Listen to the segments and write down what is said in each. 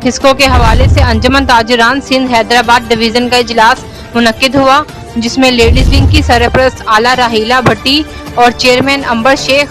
हिस्को के हवाले से अंजुमन ताजिरान सिंध हैदराबाद डिवीजन का इजलास मुनक्किद हुआ, जिसमें लेडीज विंग की सरपरस्त आला राहीला भट्टी और चेयरमैन अंबर शेख,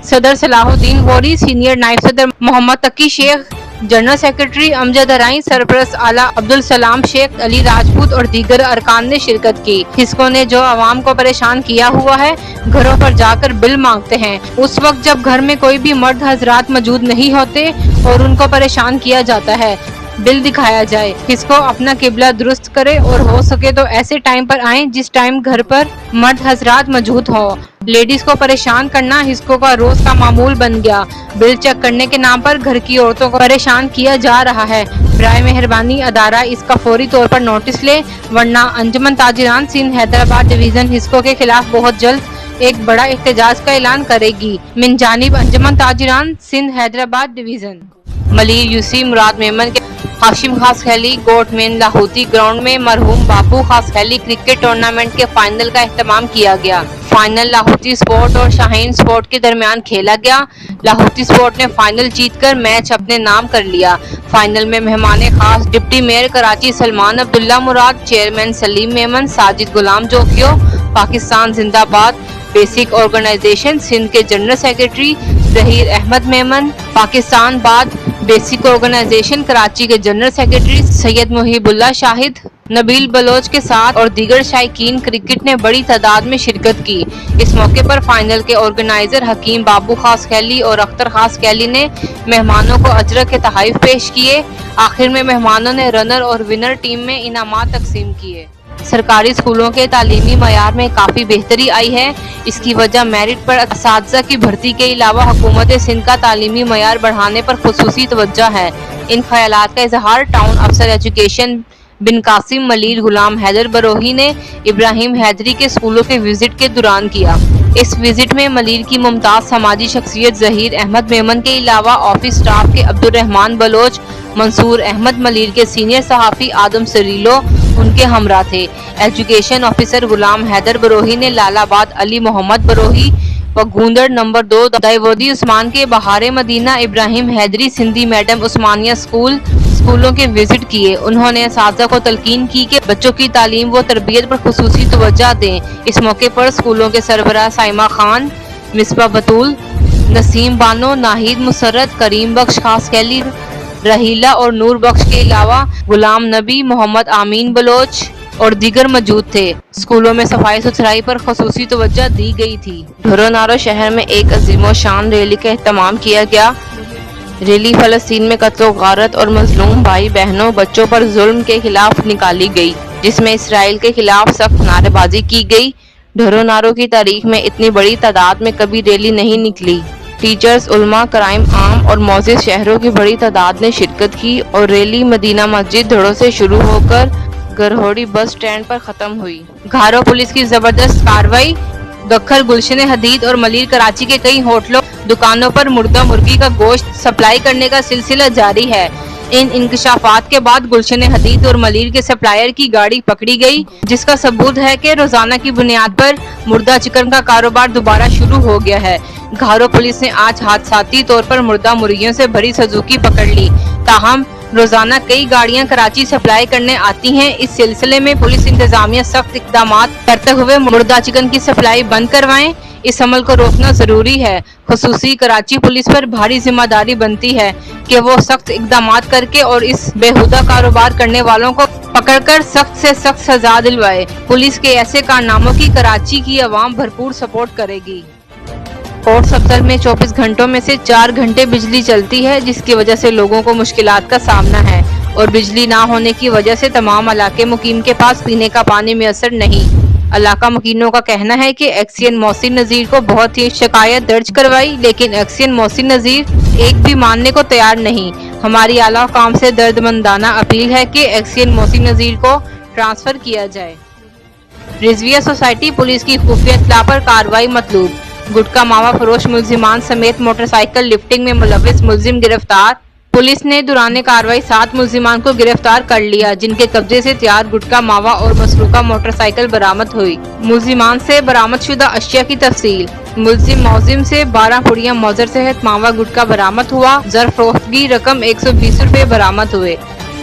सदर सलाहुद्दीन गौरी, सीनियर नायब सदर मोहम्मद तकी शेख, जनरल सेक्रेटरी अमजद अराई, सरपरस्त आला अब्दुल सलाम शेख, अली राजपूत और दीगर अरकान ने शिरकत की। हिस्को ने जो आवाम को परेशान किया हुआ है, घरों पर जाकर बिल मांगते हैं। उस वक्त जब घर में कोई भी मर्द हजरात मौजूद नहीं होते और उनको परेशान किया जाता है, बिल दिखाया जाए। हिस्को अपना किबला दुरुस्त करे और हो सके तो ऐसे टाइम पर आए जिस टाइम घर पर मर्द हजरात मौजूद हो। लेडीज को परेशान करना हिस्को का रोज का मामूल बन गया। बिल चेक करने के नाम पर घर की औरतों को परेशान किया जा रहा है। बराए मेहरबानी अदारा इसका फौरी तौर पर नोटिस ले, वरना अंजुमन ताजिरान सिंध हैदराबाद डिवीजन हिस्को के खिलाफ बहुत जल्द एक बड़ा एहतजाज का ऐलान करेगी। मिन जानिब अंजुमन ताजिरान सिंध हैदराबाद डिवीजन। मलिर यूसी मुराद मेमन के हाशिम खास खैली गोट मेन लाहौती ग्राउंड में मरहूम बापू खास खैली क्रिकेट टूर्नामेंट के फाइनल का एहतमाम किया गया। फाइनल लाहौती स्पोर्ट और शाहीन स्पोर्ट के दरमियान खेला गया। लाहौती स्पोर्ट ने फाइनल जीतकर मैच अपने नाम कर लिया। फाइनल में मेहमान खास deputy mayor Karachi Salman Abdullah Murad, chairman Salim Memon, Sajid Ghulam Jokhio, Pakistan Zindabad basic organisation Sindh के जनरल सेक्रेटरी जहीर अहमद मेमन, पाकिस्तान बाद बेसिक ऑर्गेनाइजेशन कराची के जनरल सेक्रेटरी सैयद मुहिबुल्लाह शाहिद, नबील बलोच के साथ और दीगर शायकीन क्रिकेट ने बड़ी तादाद में शिरकत की। इस मौके पर फाइनल के ऑर्गेनाइजर हकीम बाबू खास खैली और अख्तर खास खैली ने मेहमानों को अजरक के तोहफे पेश किए। आखिर में मेहमानों ने रनर और विनर टीम में इनामात तकसीम किए। सरकारी स्कूलों के तालीमी मयार में काफ़ी बेहतरी आई है। इसकी वजह मेरिट पर असातिज़ा की भर्ती के अलावा हुकूमत सिंध का तालीमी मयार बढ़ाने पर खुसूसी तवज्जो है। इन ख्यालात का इजहार टाउन अफसर एजुकेशन बिन कासिम मलिर गुलाम हैदर बरोही ने इब्राहिम हैदरी के स्कूलों के विजिट के दौरान किया। इस विजिट में मलिर की मुमताज समाजी शख्सियत जहीर अहमद मेमन के अलावा ऑफिस स्टाफ के अब्दुर्रहमान बलोच, मंसूर अहमद, मलिर के सीनियर सहाफ़ी आदम सरीलो उनके हमरा थे। एजुकेशन ऑफिसर गुलाम हैदर बरोही ने लालाबाद अली मोहम्मद बरोही व गूंदड़ नंबर 2 दाइवोदी उस्मान के बहारे मदीना इब्राहिम हैदरी सिंधी मैडम उस्मानिया स्कूलों के विजिट किए। उन्होंने असातिज़ा को तलकीन की कि बच्चों की तालीम व तरबियत पर खुसूसी तवज्जो दें। इस मौके पर स्कूलों के सरबराह साइमा खान, मिसबा बतूल, नसीम बानो, नाहिद मुसर्रत, करीम बख्श खास खैली, रहीला और नूर बख्श के अलावा गुलाम नबी, मोहम्मद आमीन बलोच और दीगर मौजूद थे। स्कूलों में सफाई सुथराई पर खुसूसी तवज्जो दी गई थी। ढोरोनारो शहर में एक अजीमो शान रैली का एहतमाम किया गया। रैली फलस्तीन में कत्ल गारत और मजलूम भाई बहनों बच्चों पर जुल्म के खिलाफ निकाली गई, जिसमें इसराइल के खिलाफ सख्त नारेबाजी की गई। ढोरोनारो की तारीख में इतनी बड़ी तादाद में कभी रैली नहीं निकली। टीचर्स, उलमा, क्राइम आम और मौजिज शहरों की बड़ी तादाद ने शिरकत की और रैली मदीना मस्जिद धड़ों से शुरू होकर गरहोड़ी बस स्टैंड पर खत्म हुई। घारो पुलिस की जबरदस्त कार्रवाई। गखर, गुलशन हदीद और मलिर कराची के कई होटलों दुकानों पर मुर्दा मुर्गी का गोश्त सप्लाई करने का सिलसिला जारी है। इन इंकशाफात के बाद गुलशन हदीद और मलिर के सप्लायर की गाड़ी पकड़ी गई, जिसका सबूत है कि रोजाना की बुनियाद पर मुर्दा चिकन का कारोबार दोबारा शुरू हो गया है। घारो पुलिस ने आज हादसाती तौर पर मुर्दा मुर्गियों से भरी सुजुकी पकड़ ली। ताहम रोजाना कई गाड़ियां कराची सप्लाई करने आती हैं। इस सिलसिले में पुलिस इंतजामिया सख्त इकदाम करते हुए मुर्दा चिकन की सप्लाई बंद करवाएं। इस अमल को रोकना जरूरी है। खुसूसी कराची पुलिस पर भारी जिम्मेदारी बनती है कि वो सख्त इकदाम करके और इस बेहुदा कारोबार करने वालों को पकड़कर सख्त से सख्त सजा दिलवाए। पुलिस के ऐसे कारनामों की कराची की आवाम भरपूर सपोर्ट करेगी। कोट सब्जल में 24 घंटों में से 4 घंटे बिजली चलती है, जिसकी वजह से लोगों को मुश्किलात का सामना है और बिजली ना होने की वजह से तमाम इलाके मुकीम के पास पीने का पानी मैसर नहीं। इलाका मुकीनों का कहना है कि एक्सियन मोहसिन नज़ीर को बहुत ही शिकायत दर्ज करवाई, लेकिन एक्सियन मोहसिन नज़ीर एक भी मानने को तैयार नहीं। हमारी आला काम से दर्दमंदाना अपील है कि एक्सियन मोहसिन नज़ीर को ट्रांसफर किया जाए। रिजविया सोसाइटी पुलिस की खुफिया इत्तला पर कार्रवाई मतलूब। गुटखा मावा फरोश मुलजिमान समेत मोटरसाइकिल लिफ्टिंग में मुलविस मुलजिम गिरफ्तार। पुलिस ने दौरान कार्रवाई 7 मुलजिमान को गिरफ्तार कर लिया, जिनके कब्जे से तैयार गुटखा मावा और मसरूका मोटरसाइकिल बरामद हुई। मुलजिमान से बरामदशुदा अशिया की तफसील। मुलजिम मौजिम से 12 पुड़ियां मौजर सहित मावा गुटखा बरामद हुआ। ज़र-फ़रोख्तगी रकम 120 रुपए बरामद हुए।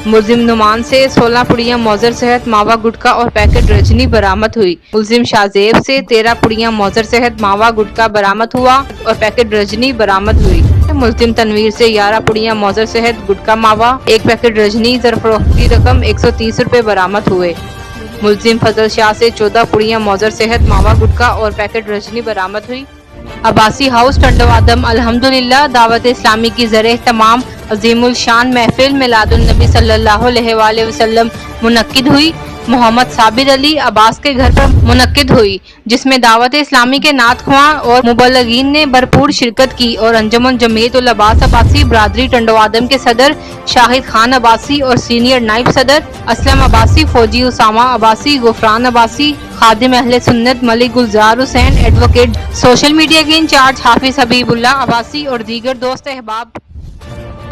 मुलजिम नुमान से 16 पुड़ियां मौजर सहित मावा गुटखा और पैकेट रजनी बरामद हुई। मुलजिम शाहजेब से 13 पुड़ियां मौजर सहित मावा गुटखा बरामद हुआ और पैकेट रजनी बरामद हुई। मुलजिम तनवीर से 11 पुड़ियां मौजर सहित गुटखा मावा, एक पैकेट रजनी, ज़र-फ़रोख्तगी रकम 130 रुपए बरामद हुए। मुलजिम फजल शाह से 14 पुड़ियां मौजर सहित मावा गुटखा और पैकेट रजनी बरामद हुई। अब्बासी हाउस टंडवादम अल्हम्दुलिल्लाह दावत इस्लामी की ज़रिए तमाम अजीमुल शान महफिल मिलादुन नबी सल्लल्लाहु अलैहि वसल्लम मुनक्किद हुई। मोहम्मद साबिर अली अब्बास के घर पर मुनक्किद हुई, जिसमें दावत इस्लामी के नात ख्वां और मुबल्लिगीन ने भरपूर शिरकत की और अंजुमन जमीयत उल अब्बास अब्बासी बरादरी टंडवादम के सदर शाहिद खान अब्बासी और सीनियर नाइब सदर असलम अब्बासी, फौजी उसामा अब्बासी, गुफरान अब्बासी, खादिम अहले सुन्नत Malik Gulzar Hussain, advocate, social media के इंचार्ज हाफिज हबीबुल्लाह अब्बासी और दीगर दोस्त अहबाब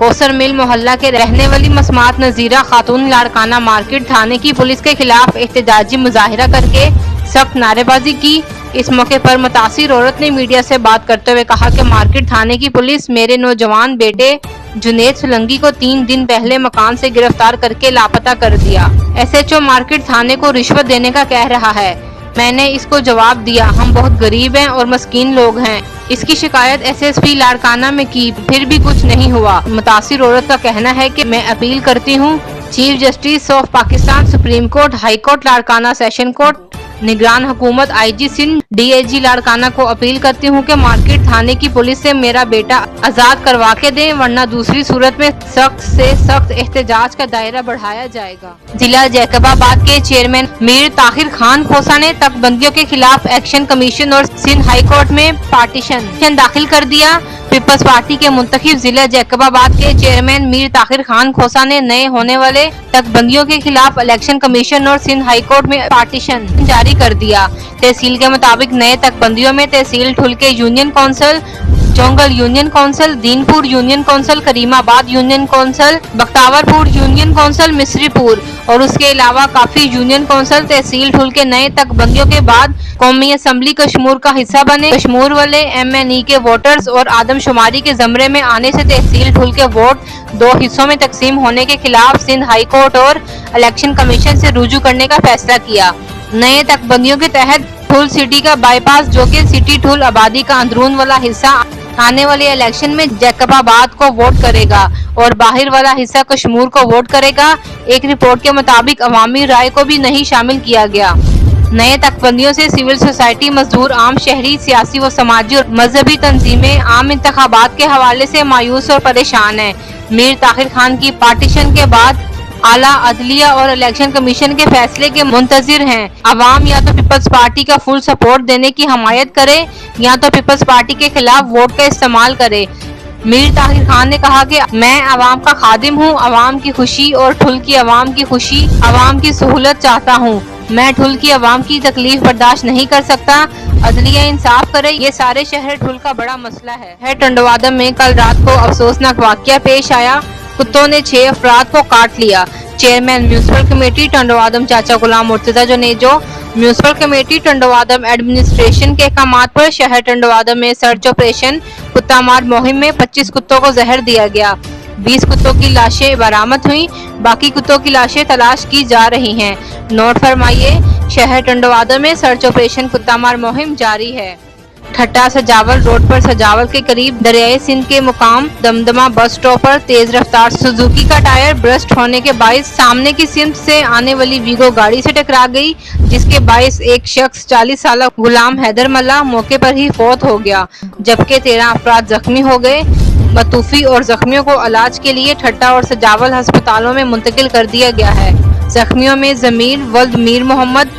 कोसर मिल मोहल्ला के रहने वाली मसमात नजीरा खातून लाड़काना मार्केट थाने की पुलिस के खिलाफ एहतजाजी मुजाहिरा करके सख्त नारेबाजी की। इस मौके पर मुतासिर औरत ने मीडिया से बात करते हुए कहा कि मार्केट थाने की पुलिस मेरे नौजवान बेटे जुनेद सुलंगी को 3 दिन पहले मकान से गिरफ्तार करके लापता कर दिया। SHO मार्केट थाने को रिश्वत देने का कह रहा है। मैंने इसको जवाब दिया, हम बहुत गरीब हैं और मस्कीन लोग हैं। इसकी शिकायत SSP लाड़काना में की, फिर भी कुछ नहीं हुआ। मुतासिर औरत का कहना है कि मैं अपील करती हूँ chief justice of Pakistan, supreme court, high court Larkana, session court, निगरान हुकूमत, IG सिंध, DIG लाड़काना को अपील करती हूँ कि मार्केट थाने की पुलिस से मेरा बेटा आजाद करवा के दें, वरना दूसरी सूरत में सख्त से सख्त एहतजाज का दायरा बढ़ाया जाएगा। जिला जैकबाबाद के चेयरमैन मीर ताहिर खान खोसा ने तकबंदियों के खिलाफ एक्शन कमीशन और सिंध हाई कोर्ट में पार्टीशन दाखिल कर दिया। पीपल्स पार्टी के मुंतखब जिला जैकबाबाद के चेयरमैन मीर ताहिर खान खोसा ने नए होने वाले तकबंदियों के खिलाफ इलेक्शन कमीशन और सिंध हाई कोर्ट में पार्टीशन जारी कर दिया। तहसील के मुताबिक नए तकबंदियों में तहसील ठुलके union council, Jongal union council, Dinpur union council, Karimabad union council, Bakhtawarpur union council, Misripur और उसके अलावा काफी यूनियन काउंसिल तहसील ठुल के नए तकबंदियों के बाद कौमी असम्बली कश्मीर का हिस्सा बने। कश्मीर वाले MNE के वोटर्स और आदमशुमारी के जमरे में आने से तहसील ठुल के वोट 2 हिस्सों में तकसीम होने के खिलाफ सिंध हाई कोर्ट और इलेक्शन कमीशन से रुजू करने का फैसला किया। नए तकबंदियों के तहत ठुल सिटी का बाईपास, जो कि सिटी ठुल आबादी का अंदरून वाला हिस्सा आने वाले इलेक्शन में जैकबाबाद को वोट करेगा और बाहर वाला हिस्सा कश्मीर को वोट करेगा। एक रिपोर्ट के मुताबिक अवामी राय को भी नहीं शामिल किया गया। नए तकबंदियों से सिविल सोसाइटी, मजदूर, आम शहरी, सियासी व समाजी और मजहबी तंजीमें आम इंतखाबात के हवाले से मायूस और परेशान हैं। मीर ताहिर खान की पार्टीशन के बाद आला अदलिया और इलेक्शन कमीशन के फैसले के मुंतजिर हैं। अवाम या तो पीपल्स पार्टी का फुल सपोर्ट देने की हमायत करे या तो पीपल्स पार्टी के खिलाफ वोट का इस्तेमाल करे। मीर ताहिर खान ने कहा कि मैं अवाम का खादिम हूँ, अवाम की खुशी और ठुल की अवाम की खुशी, अवाम की सहूलत चाहता हूँ। मैं ठुल की अवाम की तकलीफ बर्दाश्त नहीं कर सकता। अदलिया इंसाफ करे, ये सारे शहर ठुल का बड़ा मसला है। टंडवादम में कल रात को अफसोसनाक वाकया पेश आया। कुत्तों ने 6 अफराद को काट लिया। चेयरमैन म्यूनिसिपल कमेटी टंडवादम चाचा गुलाम मुर्तजा जो म्यूनिसिपल कमेटी टंडवादम एडमिनिस्ट्रेशन के अहकामात पर शहर टंडवादम में सर्च ऑपरेशन कुत्ता मार मुहिम में 25 कुत्तों को जहर दिया गया। 20 कुत्तों की लाशें बरामद हुई, बाकी कुत्तों की लाशें तलाश की जा रही हैं। नोट फरमाइए, शहर टंडवादम में सर्च ऑपरेशन कुत्ता मार मुहिम जारी है। ठट्टा सजावल रोड पर सजावल के करीब दरियाए सिंध के मुकाम दमदमा बस स्टॉप पर तेज रफ्तार सुजुकी का टायर ब्रस्ट होने के बाइस सामने की सिमत से आने वाली वीगो गाड़ी से टकरा गई, जिसके बाइस एक शख्स 40 साल गुलाम हैदर मल्ला मौके पर ही फौत हो गया, जबकि 13 अफराद जख्मी हो गए। मतूफी और जख्मियों को इलाज के लिए ठट्टा और सजावल अस्पतालों में मुंतकिल कर दिया गया है। जख्मियों में जमीर वल्द मीर मोहम्मद,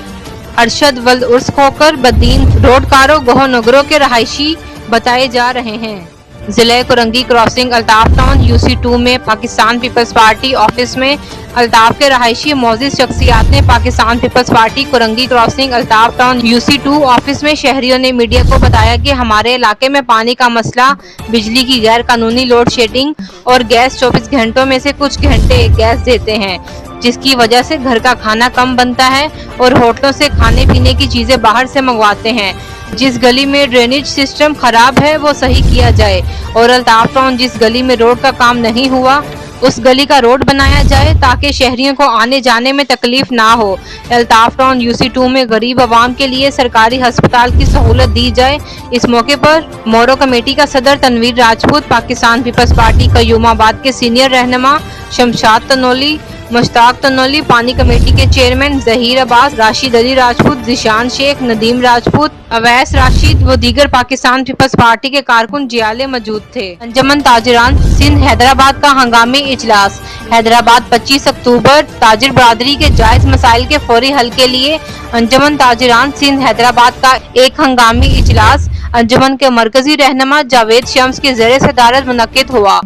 अरशद वल्द उर्स खोकर, बदीन रोडकारो गोह नगरों के रहायशी बताए जा रहे हैं। जिले Korangi crossing Altaf town UC2 में पाकिस्तान पीपल्स पार्टी ऑफिस में अल्ताफ के रहायशी मौजूद शख्सियात ने Pakistan peoples party Korangi crossing Altaf town UC2 office में शहरियों ने मीडिया को बताया कि हमारे इलाके में पानी का मसला, बिजली की गैर कानूनी लोड शेडिंग और गैस 24 घंटों में से कुछ घंटे गैस देते हैं, जिसकी वजह से घर का खाना कम बनता है और होटलों से खाने पीने की चीजें बाहर से मंगवाते हैं। जिस गली में ड्रेनेज सिस्टम खराब है वो सही किया जाए और अल्ताफ टाउन जिस गली में रोड का काम नहीं हुआ उस गली का रोड बनाया जाए ताकि शहरियों को आने जाने में तकलीफ ना हो। अल्ताफ टाउन UC2 में गरीब आवाम के लिए सरकारी अस्पताल की सहूलत दी जाए। इस मौके पर मोरो कमेटी का सदर तनवीर राजपूत, पाकिस्तान पीपल्स पार्टी कयूमाबाद के सीनियर रहनुमा शमशाद तनोली, मुश्ताक तनोली, पानी कमेटी के चेयरमैन जहीर अब्बास, राशिद अली राजपूत, जिशान शेख, नदीम राजपूत, अवैस राशिद व दीगर पाकिस्तान पीपल्स पार्टी के कारकुन जियाले मौजूद थे। अंजमन ताजिरान सिंध हैदराबाद का हंगामी इजलास। हैदराबाद 25 अक्टूबर ताजिर बरादरी के जायज मसाइल के फौरी हल के लिए अंजमन ताजिरान सिंध हैदराबाद का एक हंगामी इजलास अंजमन के मरकजी रहनुमा जावेद शम्स की ज़ेर सदारत मुनक्किद हुआ,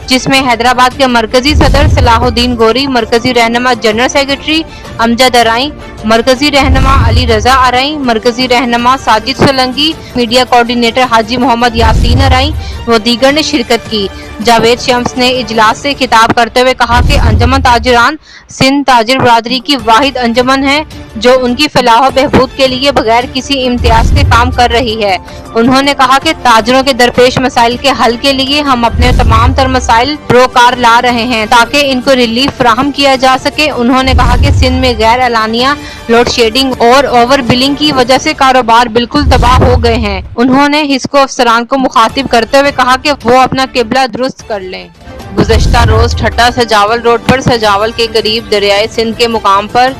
जिसमें हैदराबाद के मरकजी सदर सलाहुद्दीन गोरी, मरकजी रहनुमा जनरल सेक्रेटरी अमजद अराई, मरकजी रहनुमा अली रजा अराई, मरकजी रहनुमा साजिद सोलंकी, मीडिया कोऑर्डिनेटर हाजी मोहम्मद यासीन अराई व दीगर ने शिरकत की। जावेद शम्स ने इजलास से खिताब करते हुए कहा कि अंजमन ताजिरान सिंध ताजिर बरादरी की वाहिद अंजमन है जो उनकी फलाह बहबूद के लिए बगैर किसी इम्तियाज के काम कर रही है। उन्होंने कहा कि ताजिरों के दरपेश मसाइल के हल के लिए हम अपने तमाम तर मसाइल प्रोकार ला रहे हैं ताकि इनको रिलीफ फराहम किया जा सके। उन्होंने कहा कि सिंध में गैर एलानिया लोड शेडिंग और ओवर बिलिंग की वजह से कारोबार बिल्कुल तबाह हो गए हैं। उन्होंने हिस्को अफसरान को मुखातिब करते हुए कहा कि वो अपना किबला दुरुस्त कर लें। गुज़श्ता रोज ठट्टा सजावल रोड पर सजावल के करीब दरियाए सिंध के मुकाम पर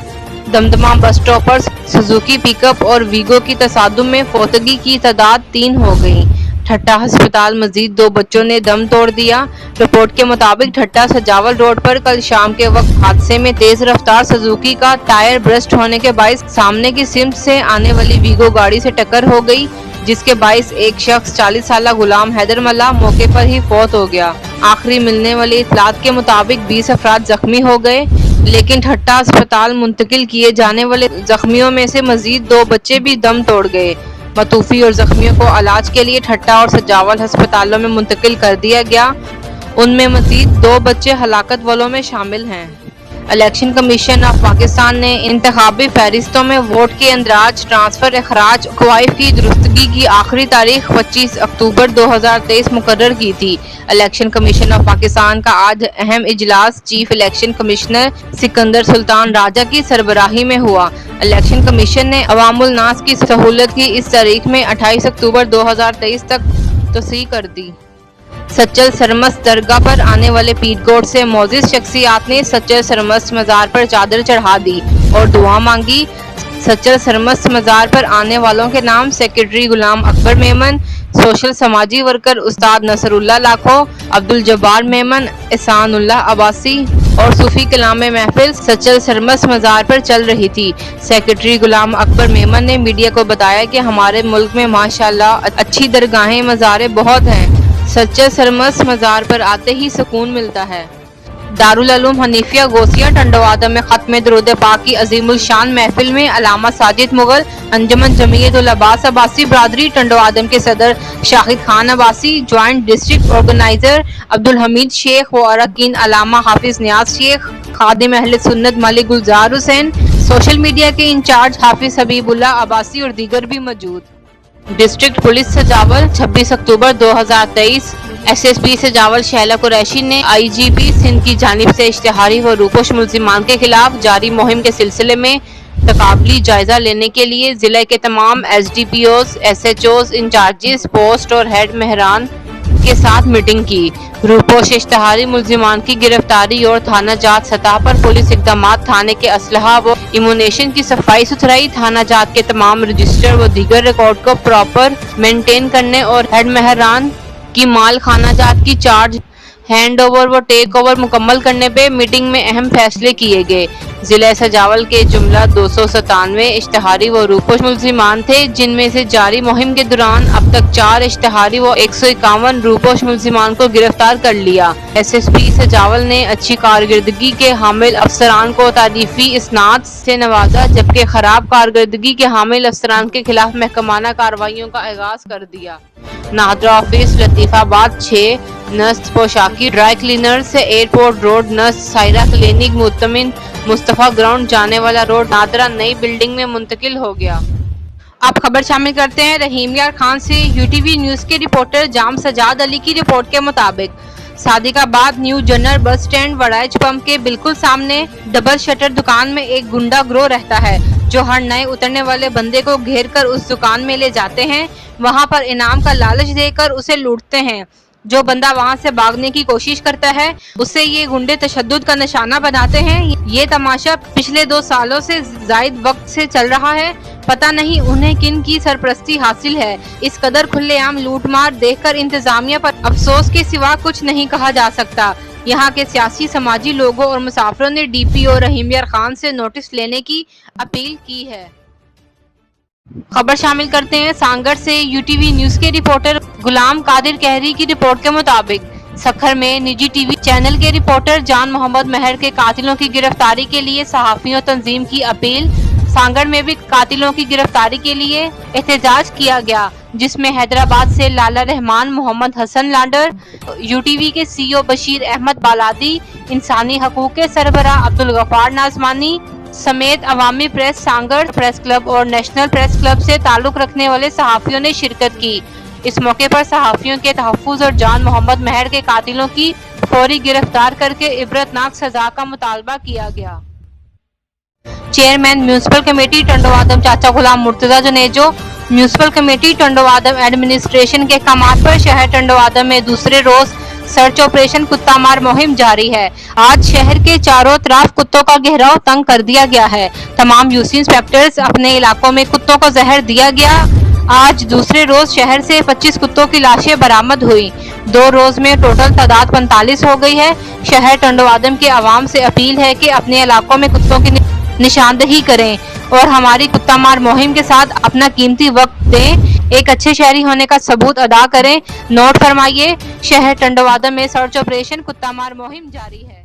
दमदमा बस स्टॉप पर सुजुकी पिकअप और वीगो की तसादुम में फौतगी की तादाद 3 हो गई। ठट्टा अस्पताल मजीद 2 बच्चों ने दम तोड़ दिया। रिपोर्ट के मुताबिक ठट्टा सजावल रोड पर कल शाम के वक्त हादसे में तेज रफ्तार सुजुकी का टायर ब्रस्ट होने के बाइस सामने की सिमत से आने वाली वीगो गाड़ी से टक्कर हो गई, जिसके बाइस एक शख्स 40 साला गुलाम हैदर मल्ला मौके पर ही फौत हो गया। आखिरी मिलने वाली इतलात के मुताबिक 20 अफराद जख्मी हो गए, लेकिन ठट्टा अस्पताल मुंतकिल किए जाने वाले जख्मियों में से मजीद 2 बच्चे भी दम तोड़ गए। मतूफी और जख्मियों को इलाज के लिए ठट्टा और सजावल अस्पतालों में मुंतकिल कर दिया गया। उनमें मजीद 2 बच्चे हलाकत वालों में शामिल हैं। इलेक्शन कमीशन ऑफ पाकिस्तान ने इंतखाबी फहरिस्तों में वोट के अंदराज, ट्रांसफर, अखराज, क्वाइफ की दुरुस्तगी की आखिरी तारीख 25 अक्टूबर 2023 मुकर्रर की थी। इलेक्शन कमीशन ऑफ पाकिस्तान का आज अहम इजलास chief election commissioner Sikandar Sultan Raja की सरबराही में हुआ। इलेक्शन कमीशन ने अवामुल नास की सहूलत की इस तारीख में 28 अक्टूबर 2023 तक तोसीह कर दी। सच्चल सरमस्त दरगाह पर आने वाले पीरगोट से मोअज़्ज़िज़ शख्सियात ने सच्चल सरमस्त मज़ार पर चादर चढ़ा दी और दुआ मांगी। सच्चल सरमस्त मज़ार पर आने वालों के नाम सेक्रेटरी गुलाम अकबर मेमन, सोशल समाजी वर्कर उस्ताद नसरुल्लाह लाखो, अब्दुल जब्बार मेमन, एहसानुल्लाह अब्बासी और सूफी कलाम महफिल सच्चल सरमस्त मज़ार पर चल रही थी। सेक्रेटरी गुलाम अकबर मेमन ने मीडिया को बताया कि हमारे मुल्क में माशाअल्लाह अच्छी दरगाहें मज़ारें बहुत हैं। सच्चे सरमस्त मज़ार पर आते ही सुकून मिलता है। दारुल उलूम हनीफिया गोसिया टंडवादम में खत्म दरूद पाक की अजीमुल शान महफिल में अलामा साजिद मुगल, अंजमन जमीयतुल अब्बास अब्बासी बरादरी टंडवादम के सदर Shahid Khan Abbasi, joint district organiser Abdul Hamid Shaikh व अरकान अलामा हाफिज नियाज शेख, खादिम अहले सुन्नत मलिक गुलजार हुसैन, सोशल मीडिया के इंचार्ज हाफिज हबीबुल्लाह अब्बासी और दीगर भी मौजूद। डिस्ट्रिक्ट पुलिस सजावल 26 अक्टूबर 2023 SSP सजावल शैला कुरैशी ने IGP सिंध की जानिब से इश्तिहारी व रूपोश मुल्जिमान के खिलाफ जारी मुहिम के सिलसिले में तकाबली जायजा लेने के लिए जिले के तमाम SDPOs, SHOs, इंचार्जेस पोस्ट और हेड मेहरान के साथ मीटिंग की। रूपोश इश्तिहारी मुल्जिमान की गिरफ्तारी और थाना जात सतह पर पुलिस इकदाम, थाने के असलहा व इम्यूनेशन की सफाई सुथराई, थाना जात के तमाम रजिस्टर व दीगर रिकॉर्ड को प्रॉपर मेंटेन करने और हेड मेहरान की माल खाना जात की चार्ज हैंड ओवर व टेक ओवर मुकम्मल करने पे मीटिंग में अहम फैसले किए गए। जिला सजावल के जुमला 297 इश्तिहारी व रूपोश मुल्जिमान थे, जिनमें से जारी मुहिम के दौरान अब तक 4 इश्तिहारी व 151 रूपोश मुल्जिमान को गिरफ्तार कर लिया। SSP सजावल ने अच्छी कारकर्दगी के हामिल अफसरान को तारीफी इसनाद से नवाजा, जबकि खराब कारकर्दगी के हामिल अफसरान के खिलाफ महकमाना कार्रवाइयों का आगाज कर दिया। NADRA office Latifabad 6 near Poshaki dry cleaner से airport road near Saira clinic मुतमिन मुस्तफा ग्राउंड जाने वाला रोड नादरा नई बिल्डिंग में मुंतकिल हो गया। आप खबर शामिल करते हैं रहीम यार खान से। यूटीवी न्यूज के रिपोर्टर जाम सजाद अली की रिपोर्ट के मुताबिक Sadiqabad new general bus stand Waraich pump के बिल्कुल सामने डबल शटर दुकान में एक गुंडा ग्रोह रहता है, जो हर नए उतरने वाले बंदे को घेर कर उस दुकान में ले जाते हैं। वहां पर इनाम का लालच देकर उसे लूटते हैं। जो बंदा वहां से भागने की कोशिश करता है उसे ये गुंडे तशद्दुद का निशाना बनाते हैं। ये तमाशा पिछले 2 सालों से जायद वक्त से चल रहा है। पता नहीं उन्हें किन की सरपरस्ती हासिल है। इस कदर खुलेआम लूटमार देखकर इंतजामिया पर अफसोस के सिवा कुछ नहीं कहा जा सकता। यहाँ के सियासी समाजी लोगों और मुसाफिरों ने डीपीओ रहीम यार खान से नोटिस लेने की अपील की है। खबर शामिल करते हैं सांगड़ से। यूटीवी न्यूज के रिपोर्टर गुलाम कादिर कहरी की रिपोर्ट के मुताबिक सखर में निजी टीवी चैनल के रिपोर्टर जान मोहम्मद महर के कातिलों की गिरफ्तारी के लिए सहाफियों तंजीम की अपील। सांगड़ में भी कातिलों की गिरफ्तारी के लिए एहतजाज किया गया, जिसमें हैदराबाद से लाला रहमान, मोहम्मद हसन लांडर, यूटीवी के सीईओ बशीर अहमद बालादी, इंसानी हकूक के सरबराह अब्दुल गफ्फार नाजमानी समेत अवामी प्रेस, सांगड़ प्रेस क्लब और नेशनल प्रेस क्लब से ताल्लुक रखने वाले सहाफियों ने शिरकत की। इस मौके पर सहाफियों के तहफ्फुज और जान मोहम्मद महर के कातिलों की फौरी गिरफ्तार करके इबरतनाक सजा का मुतालबा किया गया। चेयरमैन म्यूनिसिपल कमेटी टंडोवादम चाचा Ghulam Murtaza Junejo municipal committee Tando Adam administration के अहकामात पर शहर टंडोवादम में दूसरे रोज सर्च ऑपरेशन कुत्ता मार मुहिम जारी है। आज शहर के चारों तरफ कुत्तों का घेराव तंग कर दिया गया है। तमाम यूसी इंस्पेक्टर्स अपने इलाकों में कुत्तों को जहर दिया गया। आज दूसरे रोज शहर से 25 कुत्तों की लाशें बरामद हुई। 2 रोज में टोटल तादाद 45 हो गई है। शहर टंडोवादम के अवाम से अपील है कि अपने इलाकों में कुत्तों की निशानदही करें और हमारी कुत्ता मार मुहिम के साथ अपना कीमती वक्त दें। एक अच्छे शहरी होने का सबूत अदा करें। नोट फरमाइए, शहर टंडोवादम में सर्च ऑपरेशन कुत्ता मार मुहिम जारी है।